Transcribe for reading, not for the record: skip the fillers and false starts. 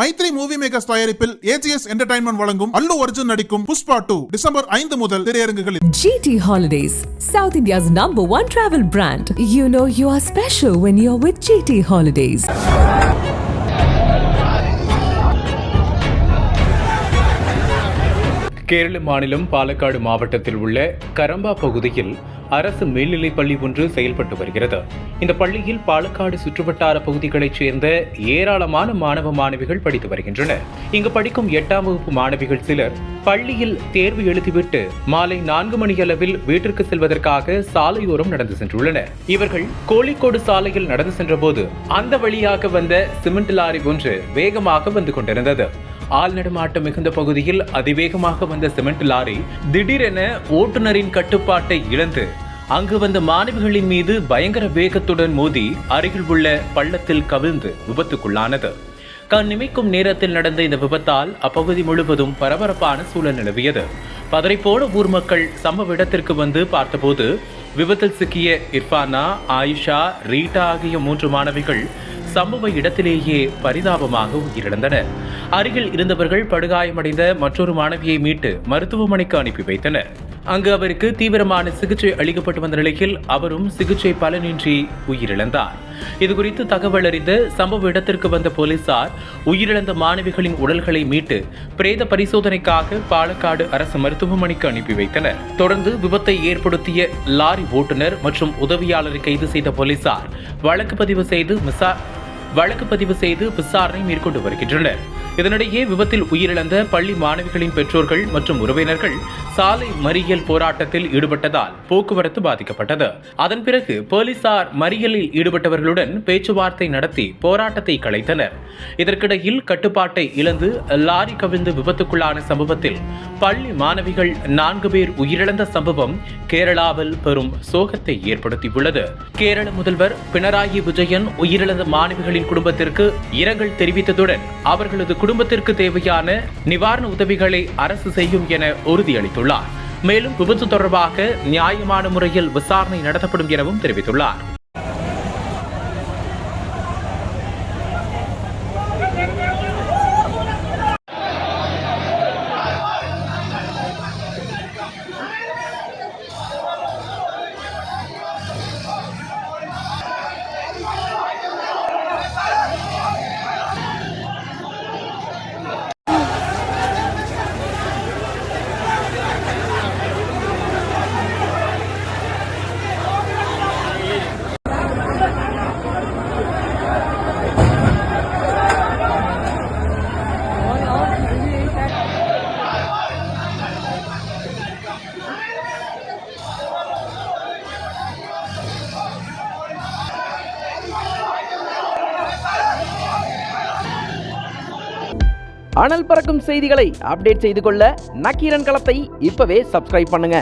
Maithri movie makers தயாரிப்பில் AGS entertainment வழங்கும் அல்லு அர்ஜுன் நடிக்கும் புஷ்பா 2 டிசம்பர் 5 முதல் திரையரங்குகளில். GT Holidays, South India's #1 travel brand. You know you are special when you're with GT Holidays. Kerala மாநிலம் பாலக்காடு மாவட்டத்தில் உள்ள கரம்பா பகுதியில் அரசு மேல்நிலைப் பள்ளி ஒன்று செயல்பட்டு வருகிறது. இந்த பள்ளியில் பாலக்காடு சுற்றுவட்டார பகுதிகளைச் சேர்ந்த ஏராளமான மாணவ மாணவிகள் படித்து வருகின்றனர். இங்கு படிக்கும் 8ஆம் வகுப்பு மாணவிகள் சிலர் பள்ளியில் தேர்வு எழுதிவிட்டு மாலை 4 மணியளவில் வீட்டிற்கு செல்வதற்காக சாலையோரம் நடந்து சென்றுள்ளனர். இவர்கள் கோழிக்கோடு சாலையில் நடந்து சென்றபோது அந்த வழியாக வந்த சிமெண்ட் லாரி ஒன்று வேகமாக வந்து கொண்டிருந்தது. ஆள் நடமாட்டம் மிகுந்த பகுதியில் அதிவேகமாக வந்த சிமெண்ட் லாரி திடீரென ஓட்டுநரின் கட்டுப்பாட்டை இழந்து அங்கு வந்த மாணவிகளின் மீது பயங்கர வேகத்துடன் மோதி அருகில் உள்ள பள்ளத்தில் கவிழ்ந்து விபத்துக்குள்ளானது. கண்ணிமைக்கும் நேரத்தில் நடந்த இந்த விபத்தால் அப்பகுதி முழுவதும் பரபரப்பான சூழல் நிலவியது. பதறிப்போன ஊர் மக்கள் சம்பவ இடத்திற்கு வந்து பார்த்தபோது விபத்தில் சிக்கிய இர்ஃபானா, ஆயிஷா, ரீட்டா ஆகிய 3 மாணவிகள் சம்பவ இடத்திலேயே பரிதாபமாக உயிரிழந்தனர். அருகில் இருந்தவர்கள் படுகாயமடைந்த மற்றொரு மாணவியை மீட்டு மருத்துவமனைக்கு அனுப்பி வைத்தனர். அங்கு அவருக்கு தீவிரமான சிகிச்சை அளிக்கப்பட்டு வந்த நிலையில் அவரும் சிகிச்சை பலனின்றி உயிரிழந்தார். இதுகுறித்து தகவல் அறிந்த சம்பவ இடத்திற்கு வந்த போலீசார் உயிரிழந்த மாணவிகளின் உடல்களை மீட்டு பிரேத பரிசோதனைக்காக பாலக்காடு அரசு மருத்துவமனைக்கு அனுப்பி வைத்தனர். தொடர்ந்து விபத்தை ஏற்படுத்திய லாரி ஓட்டுநர் மற்றும் உதவியாளரை கைது செய்த போலீசார் வழக்கு பதிவு செய்து விசாரணை மேற்கொண்டு வருகின்றனர். இதனிடையே விபத்தில் உயிரிழந்த பள்ளி மாணவிகளின் பெற்றோர்கள் மற்றும் உறவினர்கள் சாலை மறியல் போராட்டத்தில் ஈடுபட்டதால் போக்குவரத்து பாதிக்கப்பட்டது. அதன் பிறகு போலீசார் மறியலில் ஈடுபட்டவர்களுடன் பேச்சுவார்த்தை நடத்தி போராட்டத்தை கலைத்தனர். இதற்கிடையில் கட்டுப்பாட்டை இழந்து லாரி கவிழ்ந்து விபத்துக்குள்ளான சம்பவத்தில் பள்ளி மாணவிகள் 4 பேர் உயிரிழந்த சம்பவம் கேரளாவில் பெரும் சோகத்தை ஏற்படுத்தியுள்ளது. கேரள முதல்வர் பினராயி விஜயன் உயிரிழந்த மாணவிகளின் குடும்பத்திற்கு இரங்கல் தெரிவித்ததுடன் அவர்களது குடும்பத்திற்கு தேவையான நிவாரண உதவிகளை அரசு செய்யும் என உறுதியளித்துள்ளார். மேலும் விபத்து தொடர்பாக நியாயமான முறையில் விசாரணை நடத்தப்படும் எனவும் தெரிவித்துள்ளார். அனல் பறக்கும் செய்திகளை அப்டேட் செய்து கொள்ள நக்கீரன் களத்தை இப்பவே சப்ஸ்கிரைப் பண்ணுங்க.